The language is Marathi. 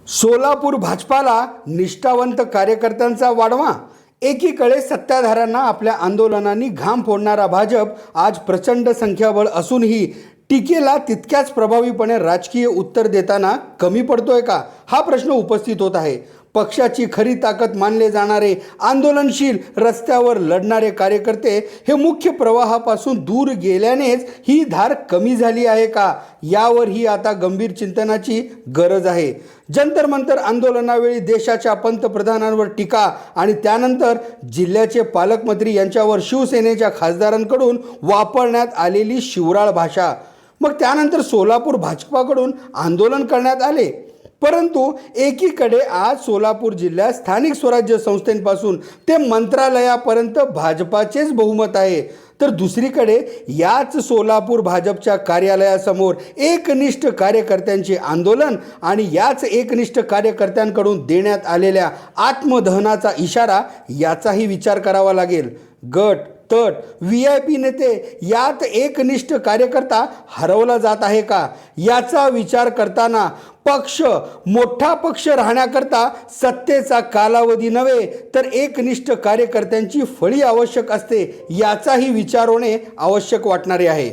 सोलापूर भाजपाला निष्ठावंत कार्यकर्त्यांचा वाढवा। एकीकडे सत्ताधाऱ्यांना आपल्या आंदोलनांनी घाम फोडणारा भाजप आज प्रचंड संख्याबळ असूनही टीकेला तितक्याच प्रभावीपणे राजकीय उत्तर देताना कमी पडतोय का, हा प्रश्न उपस्थित होत आहे। पक्षाची खरी ताकद मानले जाणारे आंदोलनशील रस्त्यावर लढणारे कार्यकर्ते हे मुख्य प्रवाहापासून दूर गेल्यानेच ही धार कमी झाली आहे का, यावर ही आता गंभीर चिंतनाची गरज आहे। जंतर मंतर आंदोलनावेळी देशाच्या पंतप्रधानांवर टीका आणि त्यानंतर जिल्ह्याचे पालकमंत्री यांच्यावर शिवसेनेच्या खासदारांकडून वापरण्यात आलेली शिवराळ भाषा, मग त्यानंतर सोलापूर भाजपाकडून आंदोलन करण्यात आले। परंतु एकीकडे आज सोलापूर जिल्ह्यात स्थानिक स्वराज्य संस्थांपासून ते मंत्रालयापर्यंत भाजपाचेच बहुमत आहे, तर दुसरीकडे याच सोलापूर भाजपच्या कार्यालयासमोर एकनिष्ठ कार्यकर्त्यांचे आंदोलन आणि याच एकनिष्ठ कार्यकर्त्यांकडून देण्यात आलेल्या आत्मदहनाचा इशारा याचाही विचार करावा लागेल। गट तट VIP नेते यात एकनिष्ठ कार्यकर्ता हरवला जात आहे का, याचा विचार करताना पक्ष मोठा पक्ष राहण्याकरता सत्तेचा कालावधी नव्हे तर एकनिष्ठ कार्यकर्त्यांची फळी आवश्यक असते, याचाही विचार होणे आवश्यक वाटणारे आहे।